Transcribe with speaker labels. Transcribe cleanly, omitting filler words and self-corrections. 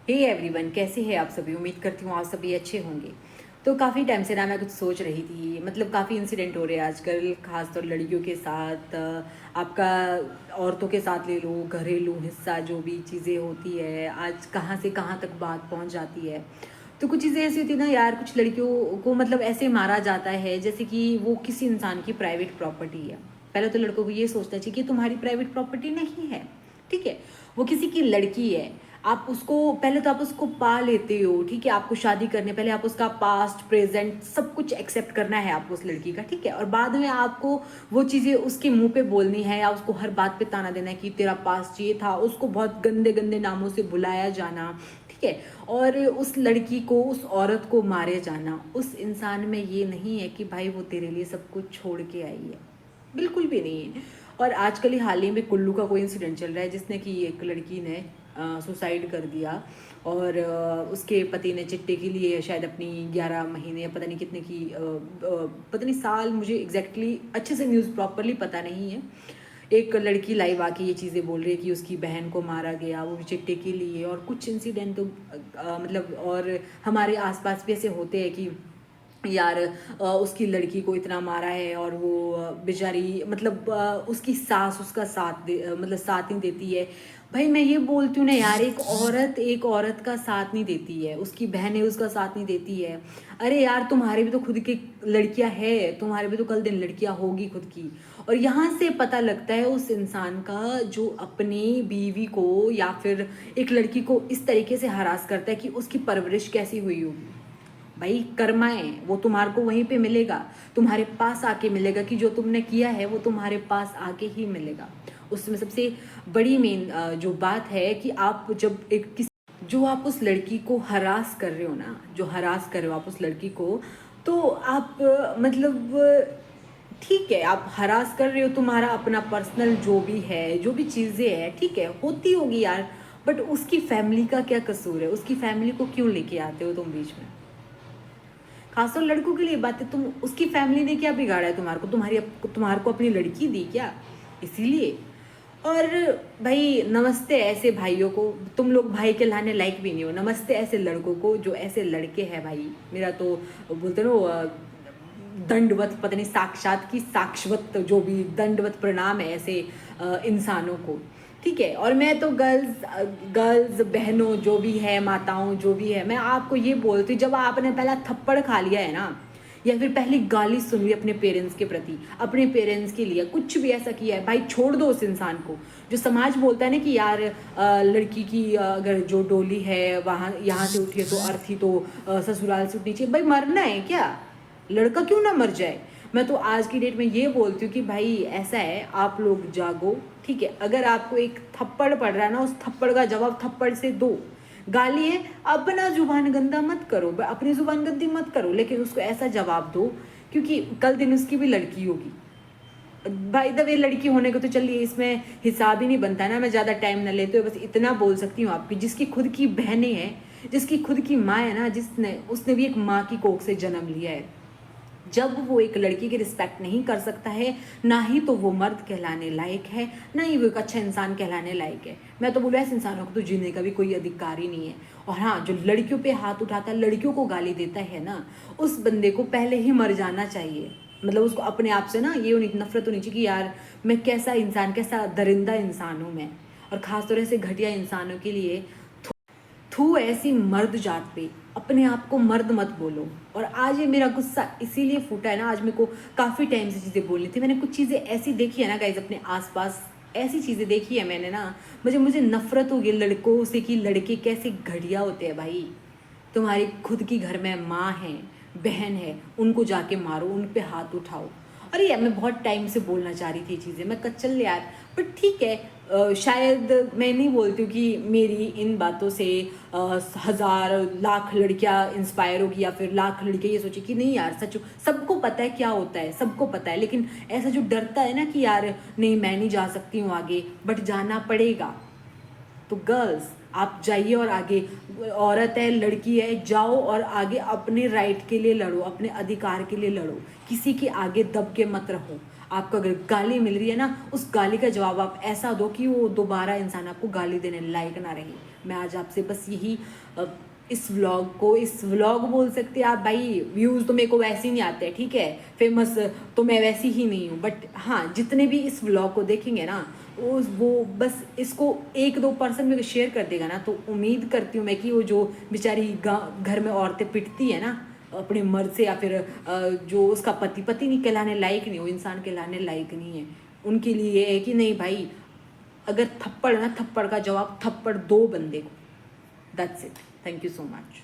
Speaker 1: Hey everyone, कैसे हैं आप सभी। उम्मीद करती हूँ आप सभी अच्छे होंगे। तो काफ़ी टाइम से ना मैं कुछ सोच रही थी, मतलब काफ़ी इंसिडेंट हो रहे हैं आजकल, खासतौर लड़कियों के साथ। आपका औरतों के साथ ले लो, घरेलू हिस्सा जो भी चीज़ें होती है, आज कहाँ से कहाँ तक बात पहुँच जाती है। तो कुछ चीज़ें ऐसी होती है ना यार, कुछ लड़कियों को मतलब ऐसे मारा जाता है जैसे कि वो किसी इंसान की प्राइवेट प्रॉपर्टी है। पहले तो लड़कों को ये सोचना चाहिए कि तुम्हारी प्राइवेट प्रॉपर्टी नहीं है, ठीक है, वो किसी की लड़की है। आप उसको पहले तो आप उसको पा लेते हो, ठीक है, आपको शादी करने पहले आप उसका पास्ट प्रेजेंट सब कुछ एक्सेप्ट करना है आपको उस लड़की का, ठीक है, और बाद में आपको वो चीज़ें उसके मुंह पे बोलनी है या उसको हर बात पे ताना देना है कि तेरा पास्ट ये था, उसको बहुत गंदे गंदे नामों से बुलाया जाना, ठीक है, और उस लड़की को, उस औरत को मारे जाना। उस इंसान में ये नहीं है कि भाई वो तेरे लिए सब कुछ छोड़ के आई है, बिल्कुल भी नहीं है। और आजकल ही हाल ही में कुल्लू का कोई इंसिडेंट चल रहा है जिसने कि एक लड़की ने सुसाइड कर दिया, और उसके पति ने चिट्टे के लिए शायद अपनी 11 महीने या पता नहीं कितने की पता नहीं साल, मुझे एग्जैक्टली अच्छे से न्यूज़ प्रॉपरली पता नहीं है। एक लड़की लाइव आके ये चीज़ें बोल रही है कि उसकी बहन को मारा गया, वो भी चिट्टे के लिए। और कुछ इंसिडेंट तो मतलब और हमारे आसपास भी ऐसे होते हैं कि यार उसकी लड़की को इतना मारा है और वो बेचारी मतलब उसकी सास उसका मतलब साथ नहीं देती है। भाई मैं ये बोलती हूँ ना यार, एक औरत का साथ नहीं देती है, उसकी बहनें उसका साथ नहीं देती है। अरे यार, तुम्हारे भी तो खुद की लड़कियां है, तुम्हारे भी तो कल दिन लड़कियां होगी खुद की। और यहाँ से पता लगता है उस इंसान का जो अपनी बीवी को या फिर एक लड़की को इस तरीके से हरास करता है कि उसकी परवरिश कैसी हुई होगी। भाई कर्माएं, वो तुम्हारे को वहीं पे मिलेगा, तुम्हारे पास आके मिलेगा कि जो तुमने किया है वो तुम्हारे पास आके ही मिलेगा। उसमें सबसे बड़ी मेन जो बात है कि आप जब जो आप उस लड़की को हरास कर रहे हो ना, जो हरास कर रहे हो आप उस लड़की को, तो आप मतलब ठीक है, आप हरास कर रहे हो, तुम्हारा अपना पर्सनल जो भी है, जो भी चीज़ें हैं, ठीक है, होती होगी यार, बट उसकी फैमिली का क्या कसूर है? उसकी फैमिली को क्यों लेके आते हो तुम बीच में? खासतौर लड़कों के लिए बात है, तुम उसकी फैमिली ने क्या बिगाड़ा है तुम्हारे को? तुम्हारे को अपनी लड़की दी क्या इसीलिए? और भाई नमस्ते ऐसे भाइयों को, तुम लोग भाई के लाने लायक भी नहीं हो। नमस्ते ऐसे लड़कों को जो ऐसे लड़के हैं भाई। मेरा तो बोलते ना दंडवत, पता नहीं साक्षात की साक्षवत, जो भी दंडवत प्रणाम है ऐसे इंसानों को, ठीक है। और मैं तो गर्ल्स बहनों जो भी है, माताओं जो भी है, मैं आपको ये बोलती हूँ, जब आपने पहला थप्पड़ खा लिया है ना, या फिर पहली गाली सुन ली अपने पेरेंट्स के प्रति, अपने पेरेंट्स के लिए कुछ भी ऐसा किया है, भाई छोड़ दो उस इंसान को। जो समाज बोलता है ना कि यार लड़की की अगर जो डोली है वहाँ यहाँ से उठी है तो अर्थी तो ससुराल से उठनी चाहिए। भाई मरना है क्या? लड़का क्यों ना मर जाए। मैं तो आज की डेट में ये बोलती हूँ कि भाई ऐसा है, आप लोग जागो, ठीक है। अगर आपको एक थप्पड़ पड़ रहा है ना, उस थप्पड़ का जवाब थप्पड़ से दो। गाली है, अपना जुबान गंदा मत करो, अपनी जुबान गंदी मत करो, लेकिन उसको ऐसा जवाब दो, क्योंकि कल दिन उसकी भी लड़की होगी। भाई द वे लड़की होने को तो चलिए इसमें हिसाब ही नहीं बनता ना, मैं ज़्यादा टाइम ना लेते हुए बस इतना बोल सकती हूँ आपकी, जिसकी खुद की बहनें हैं, जिसकी खुद की माँ है ना, जिसने उसने भी एक माँ की कोख से जन्म लिया है, जब वो एक लड़की की रिस्पेक्ट नहीं कर सकता है, ना ही तो वो मर्द कहलाने लायक है, ना ही वो एक अच्छा इंसान कहलाने लायक है। मैं तो बोलूँ ऐसे इंसानों को तो जीने का भी कोई अधिकार ही नहीं है। और हाँ, जो लड़कियों पे हाथ उठाता है, लड़कियों को गाली देता है ना, उस बंदे को पहले ही मर जाना चाहिए। मतलब उसको अपने आप से ना ये नफरत होनी चाहिए कि यार मैं कैसा इंसान, कैसा दरिंदा इंसान हूँ मैं। और ख़ासतौर से घटिया इंसानों के लिए थू ऐसी मर्द जात पे अपने आप को मर्द मत बोलो। और आज ये मेरा गुस्सा इसीलिए फूटा है ना, आज मेरे को काफ़ी टाइम से चीज़ें बोलनी थी। मैंने कुछ चीज़ें ऐसी देखी है ना गाइज अपने आसपास, ऐसी चीज़ें देखी है मैंने ना, मुझे नफरत हो गई लड़कों से कि लड़के कैसे घटिया होते हैं भाई। तुम्हारी खुद की घर में माँ है, बहन है, उनको जाके मारो, उन पे हाथ उठाओ। अरे यार मैं बहुत टाइम से बोलना चाह रही थी चीज़ें, मैं चल यार, बट ठीक है। शायद मैं नहीं बोलती हूँ कि मेरी इन बातों से हज़ार लाख लड़कियाँ इंस्पायर होगी या फिर लाख लड़के ये सोचे कि नहीं यार सच, सबको पता है क्या होता है, सबको पता है, लेकिन ऐसा जो डरता है ना कि यार नहीं मैं नहीं जा सकती हूँ आगे, बट जाना पड़ेगा। तो गर्ल्स आप जाइए और आगे, औरत है, लड़की है, जाओ और आगे अपने राइट के लिए लड़ो, अपने अधिकार के लिए लड़ो, किसी के आगे दब के मत रहो। आपको अगर गाली मिल रही है ना, उस गाली का जवाब आप ऐसा दो कि वो दोबारा इंसान आपको गाली देने लायक ना रहे। मैं आज आपसे बस यही इस व्लॉग बोल सकते हैं आप भाई। व्यूज़ तो मेरे को वैसे ही नहीं आते, ठीक है, फेमस तो मैं वैसी ही नहीं हूँ, बट हाँ जितने भी इस व्लॉग को देखेंगे ना वो बस इसको 1-2% में शेयर कर देगा ना, तो उम्मीद करती हूँ मैं कि वो जो बेचारी घर में औरतें पिटती है ना अपने मर्द से, या फिर जो उसका पति नहीं कहलाने लायक नहीं, वो इंसान कहलाने लायक नहीं है, उनके लिए ये है कि नहीं भाई, अगर थप्पड़ ना, थप्पड़ का जवाब थप्पड़ दो बंदे को। That's it. Thank you so much.